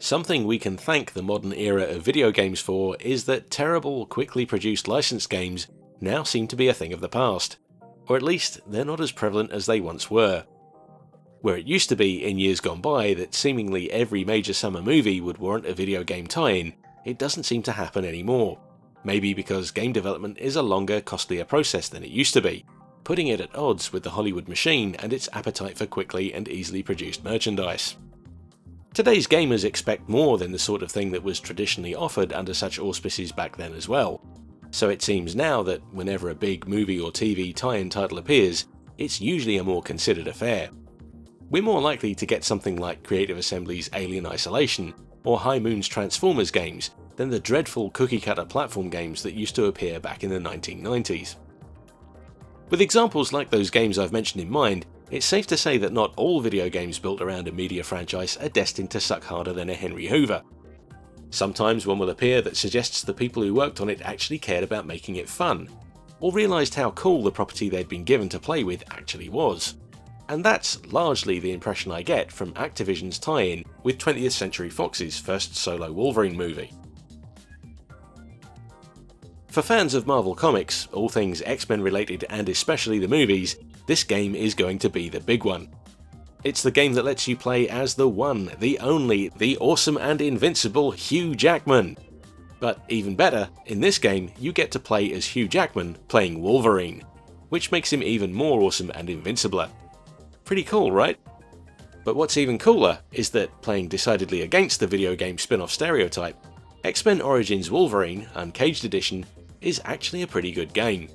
Something we can thank the modern era of video games for is that terrible, quickly produced licensed games now seem to be a thing of the past. Or at least, they're not as prevalent as they once were. Where it used to be in years gone by that seemingly every major summer movie would warrant a video game tie-in, it doesn't seem to happen anymore. Maybe because game development is a longer, costlier process than it used to be, putting it at odds with the Hollywood machine and its appetite for quickly and easily produced merchandise. Today's gamers expect more than the sort of thing that was traditionally offered under such auspices back then as well. So it seems now that whenever a big movie or TV tie-in title appears, it's usually a more considered affair. We're more likely to get something like Creative Assembly's Alien Isolation or High Moon's Transformers games than the dreadful cookie-cutter platform games that used to appear back in the 1990s. With examples like those games I've mentioned in mind, it's safe to say that not all video games built around a media franchise are destined to suck harder than a Henry Hoover. Sometimes one will appear that suggests the people who worked on it actually cared about making it fun, or realised how cool the property they'd been given to play with actually was. And that's largely the impression I get from Activision's tie-in with 20th Century Fox's first solo Wolverine movie. For fans of Marvel Comics, all things X-Men related and especially the movies, this game is going to be the big one. It's the game that lets you play as the one, the only, the awesome and invincible Hugh Jackman. But even better, in this game you get to play as Hugh Jackman playing Wolverine, which makes him even more awesome and invincibler. Pretty cool, right? But what's even cooler is that, playing decidedly against the video game spin-off stereotype, X-Men Origins Wolverine, Uncaged Edition, is actually a pretty good game.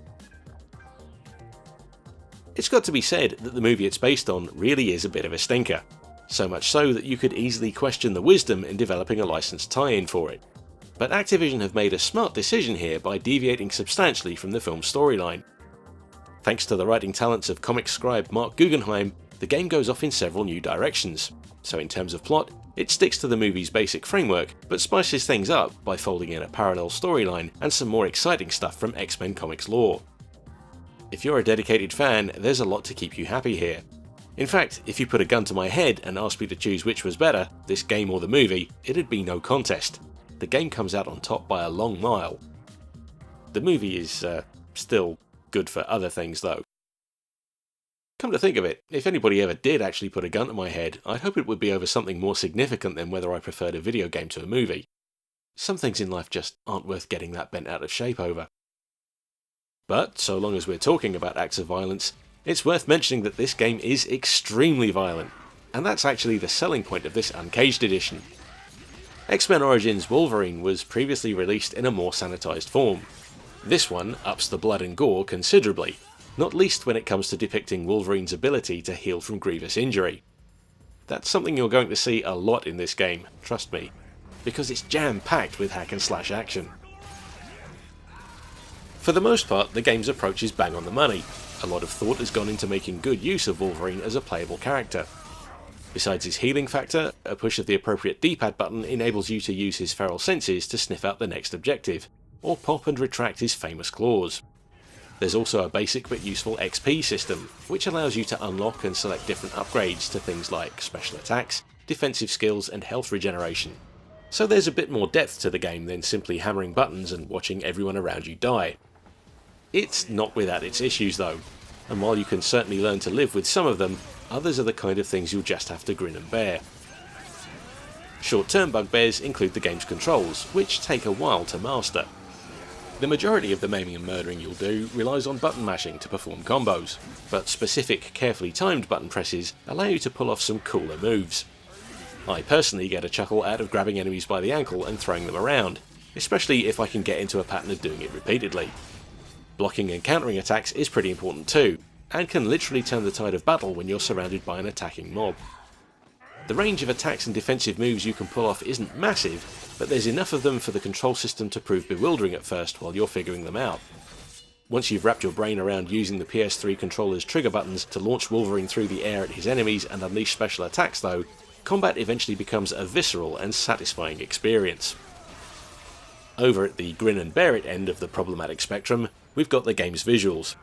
It's got to be said that the movie it's based on really is a bit of a stinker, so much so that you could easily question the wisdom in developing a licensed tie-in for it. But Activision have made a smart decision here by deviating substantially from the film's storyline. Thanks to the writing talents of comic scribe Mark Guggenheim, the game goes off in several new directions, so in terms of plot, it sticks to the movie's basic framework, but spices things up by folding in a parallel storyline and some more exciting stuff from X-Men comics lore. If you're a dedicated fan, there's a lot to keep you happy here. In fact, if you put a gun to my head and asked me to choose which was better, this game or the movie, it'd be no contest. The game comes out on top by a long mile. The movie is still good for other things though. Come to think of it, if anybody ever did actually put a gun to my head, I'd hope it would be over something more significant than whether I preferred a video game to a movie. Some things in life just aren't worth getting that bent out of shape over. But, so long as we're talking about acts of violence, it's worth mentioning that this game is extremely violent, and that's actually the selling point of this Uncaged edition. X-Men Origins Wolverine was previously released in a more sanitised form. This one ups the blood and gore considerably, not least when it comes to depicting Wolverine's ability to heal from grievous injury. That's something you're going to see a lot in this game, trust me, because it's jam-packed with hack and slash action. For the most part, the game's approach is bang on the money. A lot of thought has gone into making good use of Wolverine as a playable character. Besides his healing factor, a push of the appropriate D-pad button enables you to use his feral senses to sniff out the next objective, or pop and retract his famous claws. There's also a basic but useful XP system, which allows you to unlock and select different upgrades to things like special attacks, defensive skills and health regeneration. So there's a bit more depth to the game than simply hammering buttons and watching everyone around you die. It's not without its issues though, and while you can certainly learn to live with some of them, others are the kind of things you'll just have to grin and bear. Short-term bugbears include the game's controls, which take a while to master. The majority of the maiming and murdering you'll do relies on button mashing to perform combos, but specific, carefully timed button presses allow you to pull off some cooler moves. I personally get a chuckle out of grabbing enemies by the ankle and throwing them around, especially if I can get into a pattern of doing it repeatedly. Blocking and countering attacks is pretty important too, and can literally turn the tide of battle when you're surrounded by an attacking mob. The range of attacks and defensive moves you can pull off isn't massive, but there's enough of them for the control system to prove bewildering at first while you're figuring them out. Once you've wrapped your brain around using the PS3 controller's trigger buttons to launch Wolverine through the air at his enemies and unleash special attacks though, combat eventually becomes a visceral and satisfying experience. Over at the grin and bear it end of the problematic spectrum, we've got the game's visuals.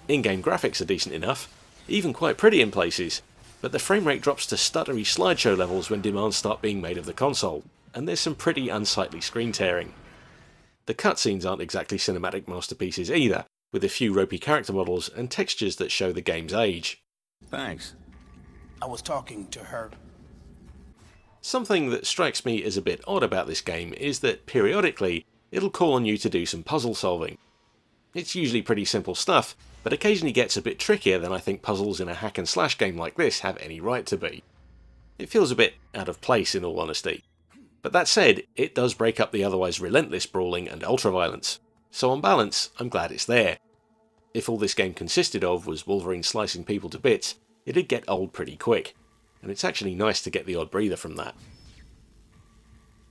In-game graphics are decent enough, even quite pretty in places, but the frame rate drops to stuttery slideshow levels when demands start being made of the console, and there's some pretty unsightly screen tearing. The cutscenes aren't exactly cinematic masterpieces either, with a few ropey character models and textures that show the game's age. Thanks. I was talking to her. Something that strikes me as a bit odd about this game is that periodically it'll call on you to do some puzzle solving. It's usually pretty simple stuff, but occasionally gets a bit trickier than I think puzzles in a hack and slash game like this have any right to be. It feels a bit out of place in all honesty. But that said, it does break up the otherwise relentless brawling and ultra-violence, so on balance, I'm glad it's there. If all this game consisted of was Wolverine slicing people to bits, it'd get old pretty quick, and it's actually nice to get the odd breather from that.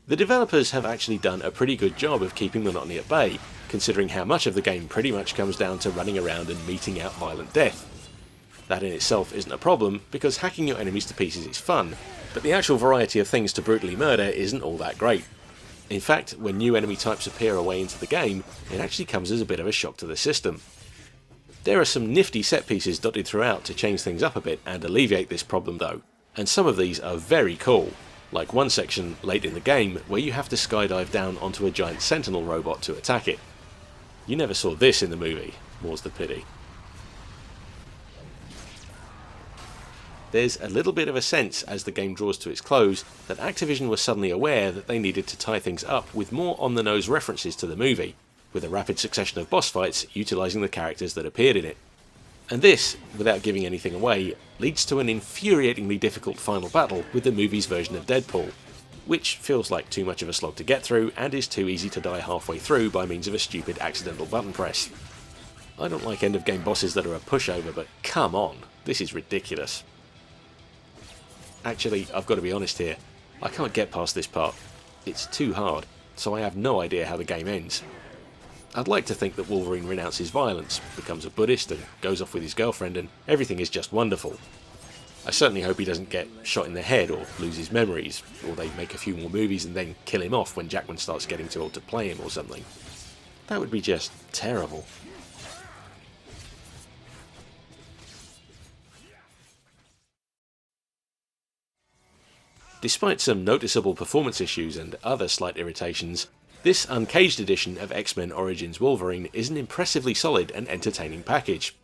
The developers have actually done a pretty good job of keeping monotony at bay, considering how much of the game pretty much comes down to running around and meting out violent death. That in itself isn't a problem, because hacking your enemies to pieces is fun, but the actual variety of things to brutally murder isn't all that great. In fact, when new enemy types appear away into the game, it actually comes as a bit of a shock to the system. There are some nifty set pieces dotted throughout to change things up a bit and alleviate this problem though, and some of these are very cool, like one section late in the game where you have to skydive down onto a giant sentinel robot to attack it. You never saw this in the movie, more's the pity. There's a little bit of a sense as the game draws to its close that Activision was suddenly aware that they needed to tie things up with more on-the-nose references to the movie, with a rapid succession of boss fights utilising the characters that appeared in it. And this, without giving anything away, leads to an infuriatingly difficult final battle with the movie's version of Deadpool, which feels like too much of a slog to get through and is too easy to die halfway through by means of a stupid accidental button press. I don't like end of game bosses that are a pushover, but come on, this is ridiculous. Actually, I've got to be honest here, I can't get past this part. It's too hard, so I have no idea how the game ends. I'd like to think that Wolverine renounces violence, becomes a Buddhist and goes off with his girlfriend and everything is just wonderful. I certainly hope he doesn't get shot in the head or lose his memories, or they make a few more movies and then kill him off when Jackman starts getting too old to play him or something. That would be just terrible. Despite some noticeable performance issues and other slight irritations, this Uncaged edition of X-Men Origins Wolverine is an impressively solid and entertaining package.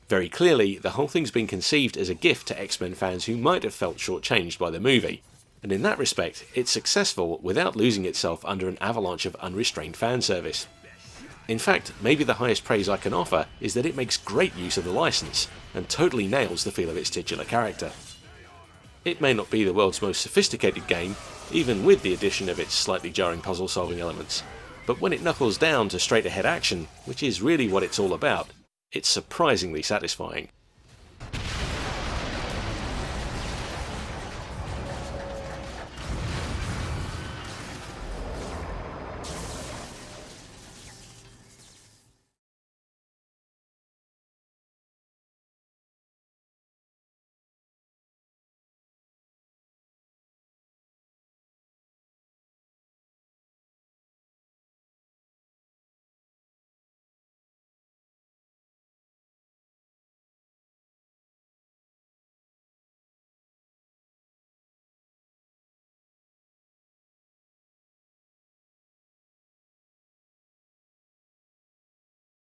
Very clearly, the whole thing's been conceived as a gift to X-Men fans who might have felt shortchanged by the movie, and in that respect, it's successful without losing itself under an avalanche of unrestrained fan service. In fact, maybe the highest praise I can offer is that it makes great use of the license, and totally nails the feel of its titular character. It may not be the world's most sophisticated game, even with the addition of its slightly jarring puzzle-solving elements, but when it knuckles down to straight-ahead action, which is really what it's all about, it's surprisingly satisfying.